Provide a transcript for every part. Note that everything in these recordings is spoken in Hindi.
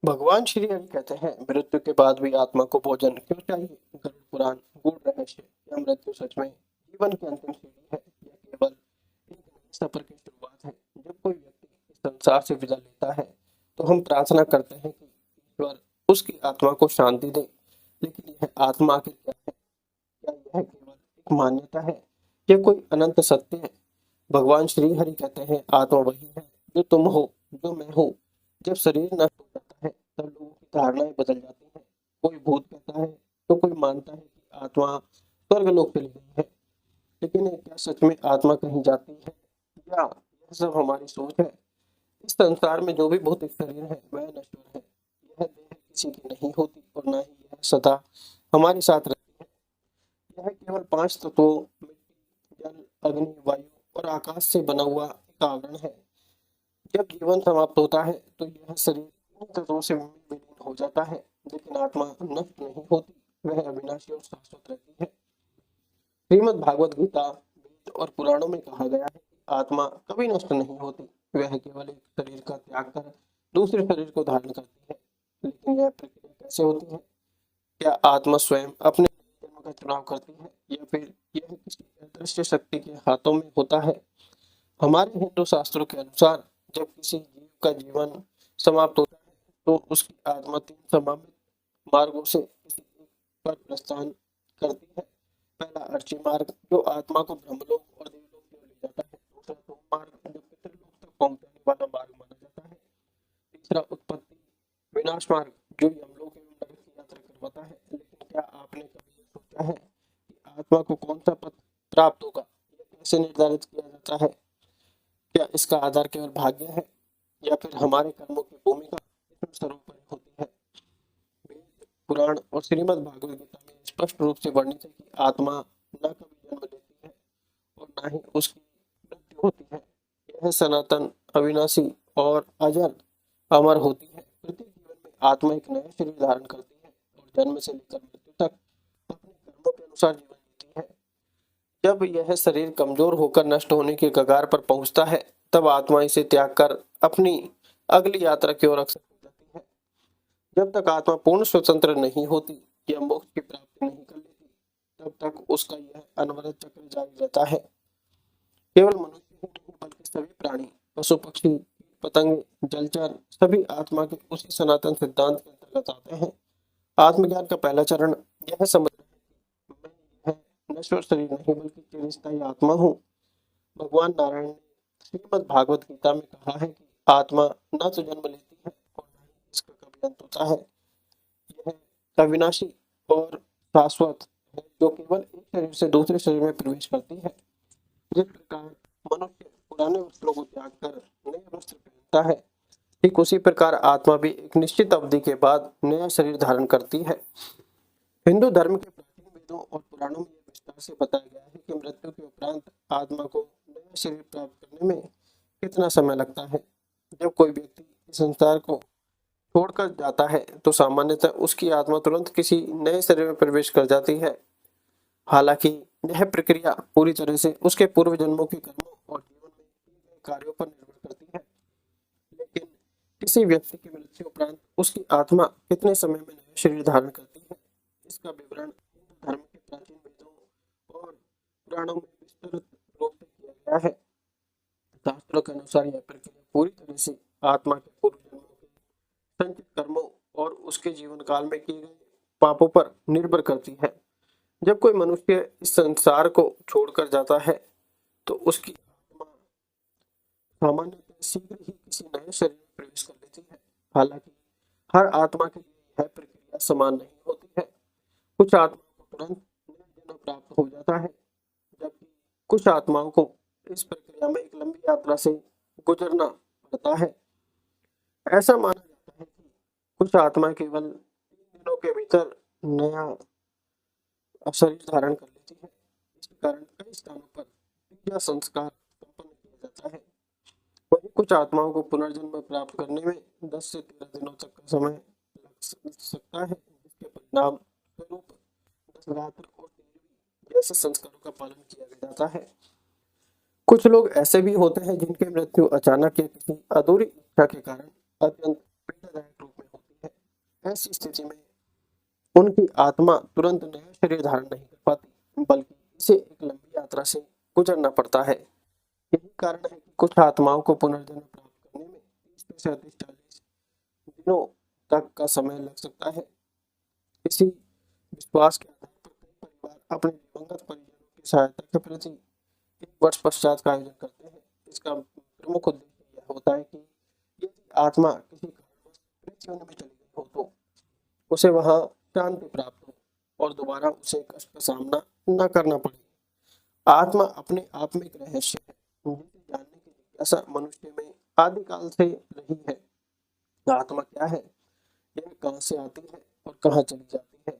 भगवान श्री हरि कहते हैं मृत्यु के बाद भी आत्मा को भोजन क्यों चाहिए। गरुड़ पुराण गूढ़ रहस्य। क्या मृत्यु सच में जीवन की अंतिम सीढ़ी है या केवल एक नए सफर की शुरुआत है। जब कोई व्यक्ति इस संसार से विदा लेता है तो हम प्रार्थना करते हैं कि ईश्वर उसकी आत्मा को शांति दे। लेकिन यह आत्मा आखिर क्या है? क्या यह केवल एक मान्यता है या कोई अनंत सत्य है? भगवान श्री हरि कहते हैं आत्मा वही है जो तुम हो, जो मैं हूँ। जब शरीर नष्ट हो जाता है तब लोगों की धारणाएं बदल जाती हैं। कोई भूत कहता है तो कोई मानता है कि आत्मा स्वर्गलोक चली गई है। लेकिन क्या सच में आत्मा कहीं जाती है या यह सब हमारी सोच है? इस संसार में जो भी भौतिक शरीर है वह नश्वर है। यह देह किसी की नहीं होती और न ही यह सदा हमारे साथ रहती है। यह केवल पांच तत्वों मिट्टी, जल, अग्नि, वायु और आकाश से बना हुआ एक आवरण है। जब जीवन समाप्त होता है तो यह शरीर इन्हीं तत्वों से विलीन हो जाता है। लेकिन आत्मा नष्ट नहीं होती, वह अविनाशी और शाश्वत रहती है। श्रीमद् भागवत गीता, वेद और पुराणों में कहा गया है कि आत्मा कभी नष्ट नहीं होती। वह केवल एक शरीर का त्याग कर दूसरे शरीर को धारण करती है। लेकिन यह प्रक्रिया कैसे होती है? क्या आत्मा स्वयं अपने जन्म का चुनाव करती है या फिर यह किसी अदृश्य शक्ति के हाथों में होता है? हमारे हिंदू शास्त्रों के अनुसार जब किसी जीव का जीवन समाप्त होता है तो उसकी आत्मा तीन संभावित मार्गों से किसी एक पर प्रस्थान करती है। पहला अर्ची मार्ग जो आत्मा को ब्रह्मलोक और देवलोक की ओर ले जाता है। दूसरा धूम मार्ग जो पितृलोक तक पहुंचाने वाला मार्ग माना जाता है। तीसरा उत्पत्ति विनाश मार्ग जो यमलोक एवं नरक की यात्रा करवाता है। लेकिन क्या आपने कभी यह सोचा है कि आत्मा को कौन सा पथ प्राप्त होगा? यह कैसे निर्धारित किया जाता है? क्या इसका आधार केवल भाग्य है या फिर हमारे कर्मों की भूमिका इसमें सर्वोपरि होती है? वेद, पुराण और श्रीमद् भागवत गीता में स्पष्ट रूप से वर्णित है कि आत्मा न कभी जन्म लेती है और न ही उसकी मृत्यु होती है। यह सनातन, अविनाशी और अजर अमर होती है। प्रत्येक जीवन में आत्मा एक नया शरीर धारण करती है और जन्म से लेकर मृत्यु तक अपने कर्मों के अनुसार जीवन जीती है। जब यह शरीर कमजोर होकर नष्ट होने के कगार पर पहुंचता है तब आत्मा इसे त्याग कर अपनी अगली यात्रा की ओर अग्रसर हो जाती है। जब तक आत्मा पूर्ण स्वतंत्र नहीं होती या मोक्ष की प्राप्ति नहीं कर लेती तब तक उसका यह अनवरत चक्र जारी रहता है। केवल मनुष्य ही नहीं बल्कि सभी प्राणी, पशु पक्षी, पतंग, जलचर सभी आत्मा के उसी सनातन सिद्धांत के अंतर्गत आते हैं। आत्मज्ञान का पहला चरण यह समझना है कि मैं यह नश्वर शरीर नहीं बल्कि चिरस्थायी आत्मा हूँ। भगवान नारायण ने श्रीमद् भागवत गीता में कहा है कि आत्मा न तो जन्म लेती है और न ही इसका कभी अंत होता है। यह अविनाशी और शाश्वत है जो केवल एक शरीर से दूसरे शरीर में प्रवेश करती है। जिस प्रकार मनुष्य पुराने वस्त्रों को त्याग कर नए वस्त्र पहनता है, ठीक उसी प्रकार आत्मा भी एक निश्चित अवधि के बाद नया शरीर धारण करती है। हिंदू धर्म के प्राचीन वेदों और पुराणों में यह विस्तार से बताया गया है कि मृत्यु के उपरांत आत्मा को नया शरीर प्राप्त करने में कितना समय लगता है। जब कोई व्यक्ति इस संसार को छोड़कर जाता है तो सामान्यतः उसकी आत्मा तुरंत किसी नए शरीर में प्रवेश कर जाती है। हालांकि यह प्रक्रिया पूरी तरह से उसके पूर्व जन्मों के कर्मों और जीवन में किए गए कार्यों पर निर्भर करती है। लेकिन किसी व्यक्ति की मृत्यु उपरांत उसकी आत्मा कितने समय में नया शरीर धारण करती है, इसका विवरण हिंदू धर्म के प्राचीन वेदों और पुराणों में विस्तृत रूप से किया गया है। शास्त्रों के अनुसार यह प्रक्रिया पूरी तरह से आत्मा के पूर्व जन्मों के संचित कर्मों और उसके जीवन काल में किए गए पापों पर निर्भर करती है। जब कोई मनुष्य इस संसार को छोड़कर जाता है तो उसकी आत्मा सामान्यतः शीघ्र ही किसी नए शरीर में प्रवेश कर लेती है। हालांकि हर आत्मा के लिए यह प्रक्रिया समान नहीं होती है। कुछ आत्माओं को तुरंत नया जन्म प्राप्त हो जाता है जबकि कुछ आत्माओं को इस प्रक्रिया में एक लंबी यात्रा से गुजरना पड़ता है। ऐसा माना जाता है कि कुछ आत्माएं केवल 3 दिनों के भीतर नया शरीर धारण कर लेती है। इसके कारण कई स्थानों पर क्रिया संस्कार संपन्न किया जाता है। वहीं कुछ आत्माओं को पुनर्जन्म प्राप्त करने में 10 से 13 दिनों तक का समय लग सकता है, जिसके परिणाम स्वरूप 10 रात्र और 13वीं जैसे संस्कारों का पालन किया जाता है। कुछ लोग ऐसे भी होते हैं जिनकी मृत्यु अचानक या किसी अधूरी इच्छा के कारण अत्यंत पीड़ादायक रूप में होती है। ऐसी स्थिति में उनकी आत्मा तुरंत नया शरीर धारण नहीं कर पाती, बल्कि इसे एक लंबी यात्रा से गुजरना पड़ता है। यही कारण है कि कुछ आत्माओं को पुनर्जन्म प्राप्त करने में 30 से 40 दिनों तक का समय लग सकता है। इसी विश्वास के आधार पर कई परिवार अपने दिवंगत परिजनों की सहायता के प्रति 1 वर्ष पश्चात का आयोजन करते हैं। इसका प्रमुख उद्देश्य यह होता है कि यदि आत्मा किसी कारणवश पृथ्वी में चली गई हो तो उसे वहां शांति प्राप्त हो और दोबारा उसे कष्ट का सामना न करना पड़े। आत्मा अपने आप में एक रहस्य है जिसे जानने की जिज्ञासा मनुष्य में आदिकाल से रही है। आत्मा क्या है, यह कहाँ से आती है और कहाँ चली जाती है,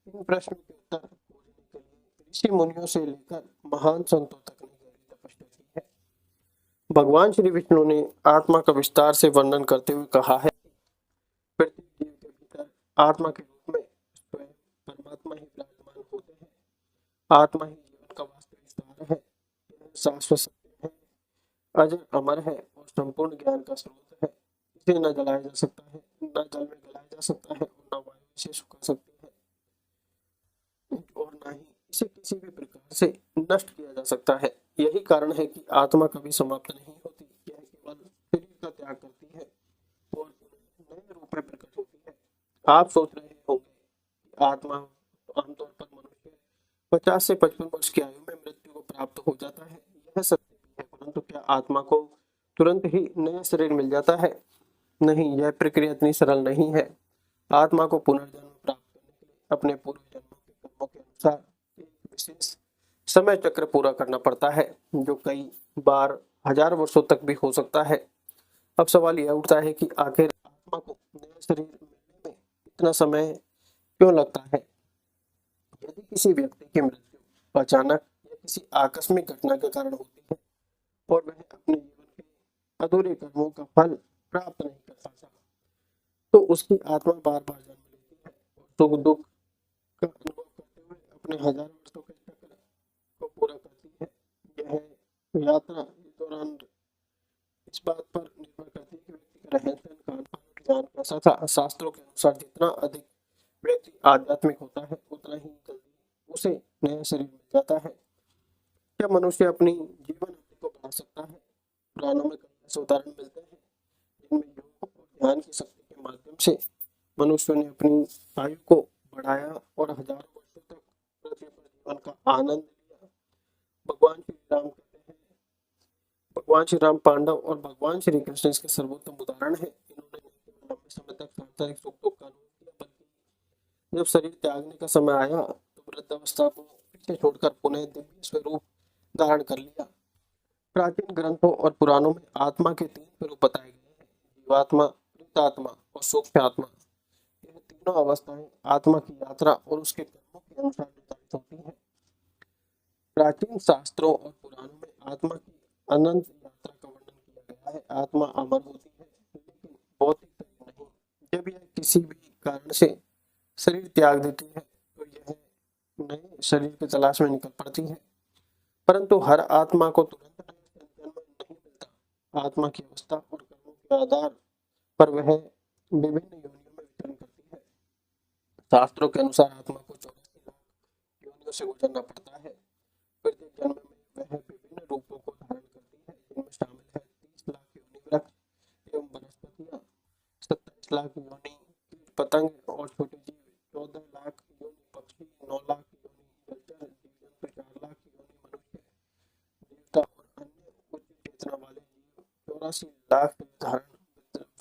इन प्रश्नों के उत्तर खोजने के लिए ऋषि मुनियों से लेकर महान संतों तक ने गहरी तपस्या की है। भगवान श्री विष्णु ने आत्मा का विस्तार से वर्णन करते हुए कहा है, प्रत्येक जीव के भीतर आत्मा के रूप में स्वयं परमात्मा ही विराजमान होते हैं। आत्मा ही जीवन का वास्तविक सार है। यह शाश्वत सत्य है, अजर अमर है और संपूर्ण ज्ञान का स्रोत है। इसे न जलाया जा सकता है, न जल में गलाया जा सकता है और न वायु इसे सुखा सकती है और न ही इसे किसी भी प्रकार से नष्ट किया जा सकता है। यही कारण है कि आत्मा कभी समाप्त नहीं होती, यह केवल शरीर का त्याग करती है और नए रूप में प्रकट होती है। आप सोच रहे होंगे कि आत्मा आमतौर पर मनुष्य 50 से 55 वर्ष की आयु में मृत्यु को प्राप्त हो जाता है। यह सत्य भी है, परंतु क्या आत्मा को तुरंत ही नया शरीर मिल जाता है? नहीं, यह प्रक्रिया इतनी सरल नहीं है। आत्मा को पुनर्जन्म प्राप्त करने के लिए अपने पूर्व जन्मों के कर्मों के अनुसार एक विशेष समय चक्र पूरा करना पड़ता है, जो कई बार 1000 वर्षों तक भी हो सकता है। अब सवाल यह उठता है कि आखिर आत्मा को नया शरीर मिलने में इतना समय क्यों लगता है? यदि किसी व्यक्ति की मृत्यु अचानक या किसी आकस्मिक घटना के कारण होती है और वह अपने जीवन के अधूरे कर्मों का फल प्राप्त नहीं कर पाता, तो उसकी आत्मा बार बार जन्म लेती है और सुख दुख का अनुभव करते हुए अपने 1000 वर्षों के चक्र को पूरा करती है। यह यात्रा इस दौरान इस बात पर निर्भर करती है कि व्यक्ति का रहन सहन, खान पान और ज्ञान कैसा था। शास्त्रों के अनुसार जितना अधिक व्यक्ति आध्यात्मिक होता है, उतना ही जल्दी उसे नया शरीर मिल जाता है। क्या मनुष्य अपनी जीवन अवधि को बढ़ा सकता है? पुराणों में कई ऐसे उदाहरण मिलते हैं जिनमें योग और ध्यान की शक्ति के माध्यम से मनुष्यों ने अपनी आयु को बढ़ाया और हजारों वर्षों तक पृथ्वी पर जीवन का आनंद लिया। भगवान श्री राम कहते हैं, भगवान श्री राम, पांडव और भगवान श्री कृष्ण इसके सर्वोत्तम उदाहरण है। इन्होंने न केवल लंबे समय तक सांसारिक सुख दुख का अनुभव किया, बल्कि जब शरीर त्यागने का समय आया तो वृद्धावस्था को पीछे छोड़कर पुनः दिव्य स्वरूप धारण कर लिया। प्राचीन ग्रंथों और पुराणों में आत्मा के 3 स्वरूप बताए गए हैं, जीवात्मा, प्रेतात्मा और सूक्ष्म आत्मा। यह तीनों अवस्थाएं आत्मा की यात्रा और उसके कर्मों के अनुसार निर्धारित होती हैं। प्राचीन शास्त्रों और पुराणों में आत्मा की अनंत यात्रा का वर्णन किया गया है। आत्मा अमर होती है, लेकिन भौतिक शरीर नहीं। जब यह किसी भी कारण से शरीर त्याग देती है तो यह नए शरीर की तलाश में निकल पड़ती है, परंतु हर आत्मा को तुरंत नया जन्म नहीं मिलता। आत्मा की अवस्था और कर्मों के आधार पर वह विभिन्न योनियों में विचरण करती है। शास्त्रों के अनुसार आत्मा को 84 लाख योनियों से गुजरना पड़ता है। प्रत्येक जन्म में वह विभिन्न रूपों को धारण करती है, जिनमें शामिल है 30 लाख योनि वृक्ष एवं वनस्पतियां, 27 लाख योनि कीट पतंग और छोटे जीव, 14 लाख योनि पक्षी, 9 लाख योनि जलचर, जीव जंतु, 4 लाख योनि मनुष्य, देवता और अन्य उच्च चेतना वाले जीव, 84 लाख धारण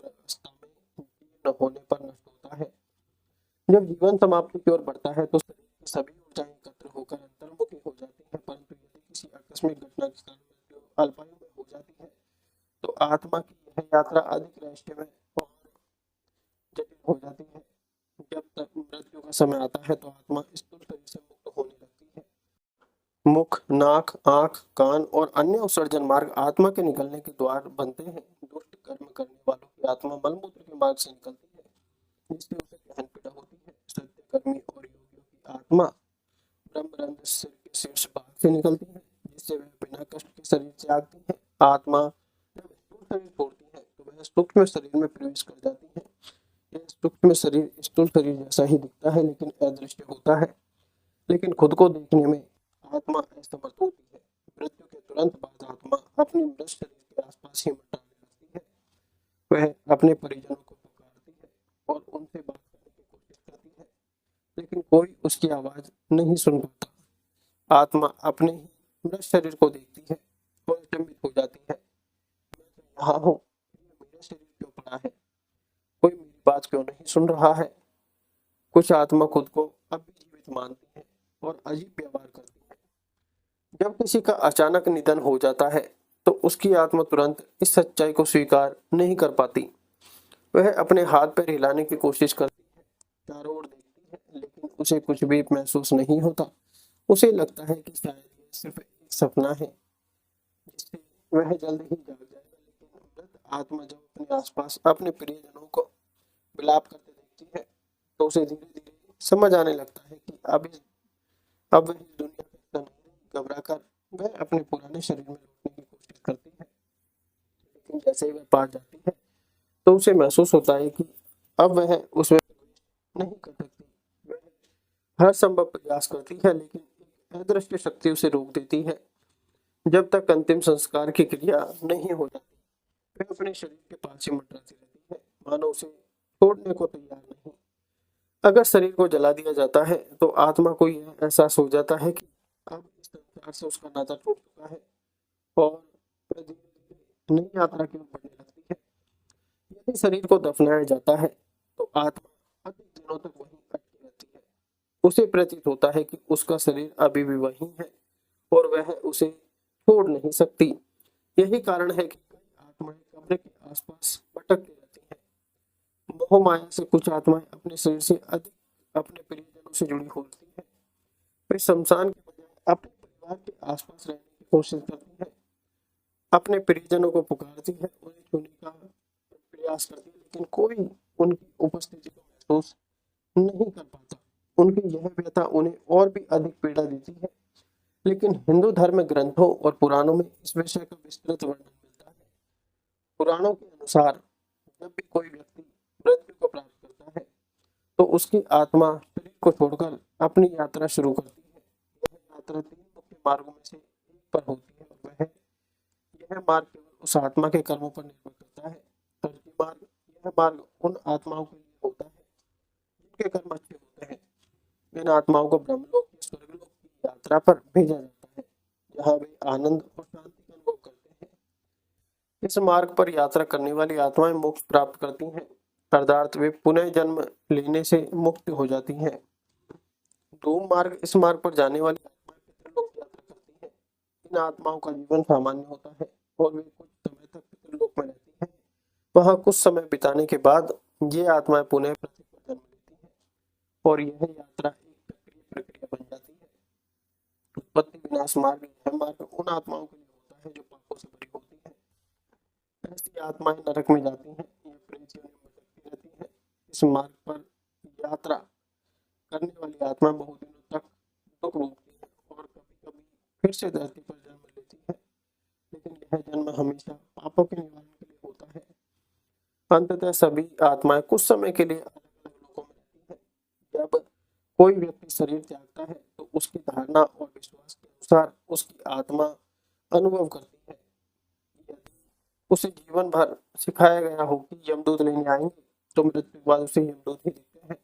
अवस्था में जीर्ण होने पर नष्ट होता है। जब जीवन समाप्ति की ओर बढ़ता है तो शरीर की सभी ऊर्जाएं एकत्र होकर अंतर्मुखी हो जाती है, परंतु यदि किसी आकस्मिक घटना के कारण मृत्यु अल्पायु में हो जाती है तो आत्मा की यह यात्रा अधिक रहस्यमय और जटिल हो जाती है। जब तक मृत्यु का समय आता है तो आत्मा स्थूल शरीर से मुक्त होने लगती है। मुख, नाक, आंख, कान और अन्य उत्सर्जन मार्ग आत्मा के निकलने के द्वार बनते हैं। दुष्ट कर्म करने वालों की आत्मा मलमूत्र के मार्ग से निकलती है, जिससे उसे गहन पीड़ा होती है। सत्यकर्मी और योगियों की आत्मा ब्रह्मरंध्र सिर के शीर्ष भाग से निकलती है, जिससे वह बिना कष्ट के शरीर त्यागती है। आत्मा जब स्थूल शरीर छोड़ती है तो वह सूक्ष्म शरीर में प्रवेश कर जाती है। यह सूक्ष्म शरीर स्थूल शरीर जैसा ही दिखता है लेकिन अदृश्य होता है। लेकिन खुद को देखने में आत्मा असमर्थ होती है। मृत्यु के तुरंत बाद आत्मा अपने मृत शरीर के आसपास ही मंडराने लगती है। वह अपने परिजनों को पुकारती है और उनसे बात करने की कोशिश करती है, लेकिन कोई उसकी आवाज नहीं सुन पाता। आत्मा अपने ही मृत शरीर को देखती है और अचंभित हो जाती है। मैं तो यहाँ हूँ, ये मेरा शरीर क्यों पड़ा है? कोई मेरी बात क्यों नहीं सुन रहा है? कुछ आत्मा खुद को अब भी जीवित मानती है और अजीब व्यवहार करती है। जब किसी का अचानक निधन हो जाता है तो उसकी आत्मा तुरंत इस सच्चाई को स्वीकार नहीं कर पाती। वह अपने हाथ पैर हिलाने की कोशिश करती है, चारों ओर देखती है, लेकिन उसे कुछ भी महसूस नहीं होता। उसे लगता है कि शायद ये सिर्फ एक सपना है जिससे वह जल्द ही जाग जाएगा। लेकिन मृत आत्मा जब अपने आसपास अपने प्रियजनों को विलाप करते देखती है तो उसे धीरे धीरे समझ आने लगता है कि अब वह इस दुनिया में हिस्सा नहीं रही। घबरा कर वह अपने पुराने शरीर में लौटने की कोशिश करती है, लेकिन जैसे ही वह पास जाती है तो उसे महसूस होता है कि अब वह उसमें प्रवेश नहीं कर सकती। वह हर संभव प्रयास करती है लेकिन एक अदृश्य शक्ति उसे रोक देती है। जब तक अंतिम संस्कार की क्रिया नहीं हो जाती वह अपने शरीर के पास ही मंडराती रहती है, मानो उसे छोड़ने को तैयार नहीं। अगर शरीर को जला दिया जाता है तो आत्मा को यह एहसास हो जाता है कि अब इस संसार से उसका नाता टूट चुका है और वह धीरे धीरे नई यात्रा की ओर बढ़ने लगती है। यदि शरीर को दफनाया जाता है तो आत्मा अधिक दिनों तक वहीं अटकी रहती है। उसे प्रतीत होता है कि उसका शरीर अभी भी वहीं है और वह उसे छोड़ नहीं सकती। यही कारण है कि कई आत्माएं कब्र के आसपास भटकती रहती हैं। मोह माया से कुछ आत्माएं अपने शरीर से अधिक अपने प्रियजनों से जुड़ी होती है। वे शमशान के बजाय अपने परिवार के आसपास रहने की कोशिश करती है, अपने प्रियजनों को पुकारती है, उन्हें छूने का प्रयास करती है, लेकिन कोई उनकी उपस्थिति को महसूस नहीं कर पाता। उनकी यह व्यथा उन्हें और भी अधिक पीड़ा देती है। लेकिन हिंदू धर्म ग्रंथों और पुराणों में इस विषय का विस्तृत वर्णन मिलता है। पुराणों के अनुसार जब भी कोई व्यक्ति मृत्यु को प्राप्त करता है तो उसकी आत्मा शरीर को छोड़कर अपनी यात्रा शुरू करती है। यह यात्रा तीन मुख्य मार्गों में से एक पर होती है और यह मार्ग केवल उस आत्मा के कर्मों पर निर्भर करता है। तर्की मार्ग, यह मार्ग उन आत्माओं के लिए होता है जिनके कर्म अच्छे होते हैं। इन आत्माओं को ब्रह्मलोक या स्वर्गलोक की यात्रा पर भेजा जाता है जहाँ वे आनंद और शांति का अनुभव करते हैं। इस मार्ग पर यात्रा करने वाली आत्माएं मोक्ष प्राप्त करती हैं, अर्थात वे पुनः जन्म लेने से मुक्त हो जाती हैं। धूम मार्ग, इस मार्ग पर जाने वाली आत्माएं पितृलोक की यात्रा करती हैं। इन आत्माओं का जीवन सामान्य होता है और वे कुछ समय तक पितृलोक में रहती हैं। वहां कुछ समय बिताने के बाद ये आत्माएं पुनः पृथ्वी पर जन्म लेती हैं और यह यात्रा एक चक्रीय प्रक्रिया बन जाती है। उत्पत्ति विनाश मार्ग, यह मार्ग उन आत्माओं के लिए होता है जो पापों से भरी होती है। ऐसी आत्माएं नरक में जाती हैं या प्रेत योनि में भटकती रहती हैं। इस मार्ग पर यात्रा करने वाली आत्मा बहुत दिनों तक दुख भोगती है और कभी कभी फिर से धरती पर जन्म लेती है, लेकिन यह जन्म हमेशा पापों के निवारण के लिए होता है। अंततः सभी आत्माएं कुछ समय के लिए अलग अलग लोकों में रहती हैं। जब कोई व्यक्ति शरीर त्यागता है तो उसकी धारणा और विश्वास के अनुसार उसकी आत्मा अनुभव करती है। यदि उसे जीवन भर सिखाया गया हो कि यमदूत लेने आएंगे तो मृत्यु के बाद उसे यमदूत ही दिखते हैं।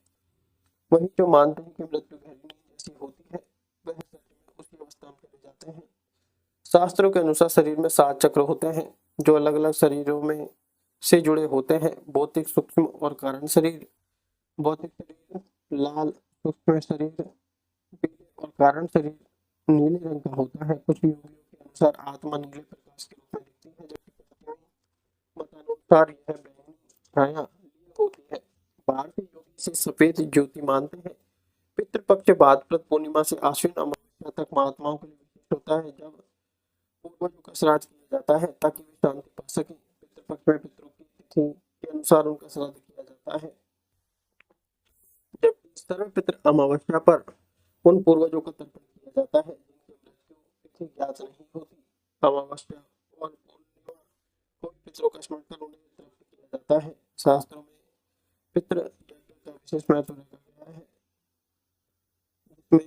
वही जो मानते हैं कि मृत्यु गहरी नींद जैसी होती है वह सच में उसी अवस्था में चले जाते हैं। शास्त्रों के अनुसार शरीर में 7 चक्र होते हैं जो अलग अलग शरीरों में से जुड़े होते हैं। भौतिक, सूक्ष्म और कारण शरीर। भौतिक शरीर लाल, सूक्ष्म शरीर पीले और कारण शरीर नीले रंग का होता है। कुछ योगियों के अनुसार आत्मा नीले प्रकाश के रूप में दिखती है, जबकि कुछ मतानुसार यह बैंगनी छाया लिए होती है। भारतीय योगी इसे सफेद ज्योति मानते हैं। पितृपक्ष भाद्रपद पूर्णिमा से आश्विन अमावस्या तक महात्माओं के लिए विशेष होता है, जब पूर्वजों का श्राद्ध किया जाता है ताकि वे शांति पा सकें। पितृपक्ष में पितरों की तिथि के अनुसार उनका श्राद्ध किया जाता है, जबकि सर्वपितृ अमावस्या पर उन पूर्वजों का तर्पण किया जाता है जिनकी मृत्यु तिथि ज्ञात नहीं होती। अमावस्या और पूर्णिमा को पितरों का स्मरण कर उन्हें तर्पण किया जाता है। शास्त्रों में पितृ विशेष महत्व रखा गया है, जिसमें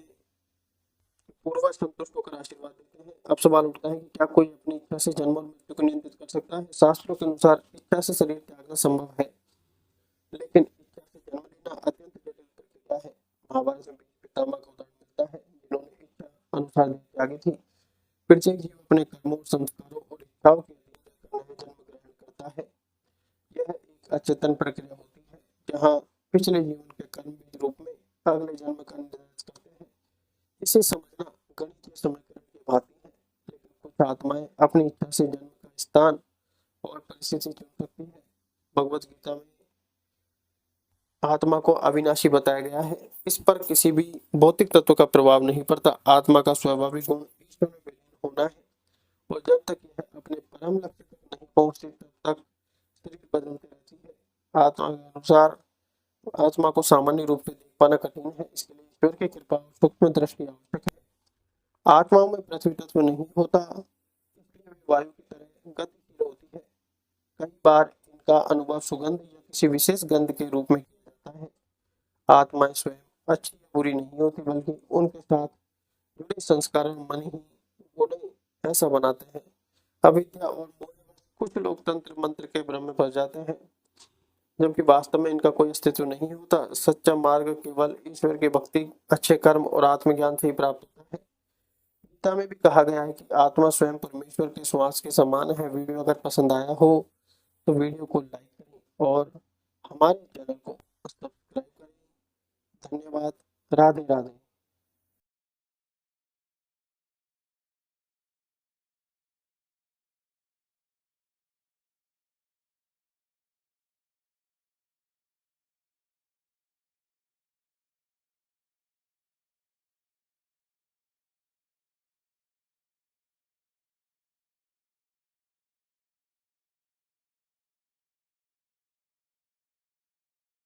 पूर्वज संतुष्ट होकर आशीर्वाद देते हैं। अब सवाल उठता है कि क्या कोई अपनी इच्छा से जन्म और मृत्यु को नियंत्रित कर सकता है? शास्त्रों के अनुसार इच्छा से शरीर त्यागना संभव है, लेकिन इच्छा से जन्म लेना अत्यंत जटिल प्रक्रिया है। महाभारत में भीष्म पितामह का उदाहरण मिलता है, जिन्होंने इच्छा अनुसार देह त्यागी थी। प्रत्येक जीव अपने कर्मों, संस्कारों और इच्छाओं के अधीन रहकर नए जन्म ग्रहण करता है। यह एक अचेतन प्रक्रिया होती है, जहाँ पिछले जीवन के कर्म बीज रूप में अगले जन्म का निर्देश करते हैं। इसे समझना गणितीय समीकरण की भांति है, लेकिन कुछ आत्माएं अपनी इच्छा से जन्म का स्थान और परिस्थिति चुन सकती है। भगवत गीता में आत्मा को अविनाशी बताया गया है। इस पर किसी भी भौतिक तत्व का प्रभाव नहीं पड़ता। आत्मा का स्वाभाविक गुण ईश्वर में विलीन होना है, और जब तक यह अपने परम लक्ष्य तक नहीं पहुंचती, तब तक शरीर बदलती रहती है। आत्मा के अनुसार आत्मा को सामान्य रूप से देख पाना कठिन है, इसके लिए ईश्वर की कृपा और सूक्ष्म दृष्टि आवश्यक है। आत्माओं में पृथ्वी तत्व नहीं होता, इसलिए वे वायु की तरह गतिशील होती है। कई बार इनका अनुभव सुगंध या किसी विशेष गंध के रूप में किया जाता है। आत्माएं स्वयं अच्छी या बुरी नहीं होती, बल्कि उनके साथ जुड़े संस्कार और मन ही उन्हें ऐसा बनाते हैं। अविद्या और मोह में कुछ लोग तंत्र मंत्र के भ्रम में फंस जाते हैं, जबकि वास्तव में इनका कोई अस्तित्व नहीं होता। सच्चा मार्ग केवल ईश्वर की भक्ति, अच्छे कर्म और आत्मज्ञान से ही प्राप्त होता है। गीता में भी कहा गया है कि आत्मा स्वयं परमेश्वर के श्वास के समान है। वीडियो अगर पसंद आया हो तो वीडियो को लाइक करें और हमारे चैनल को सब्सक्राइब करें। धन्यवाद। राधे राधे।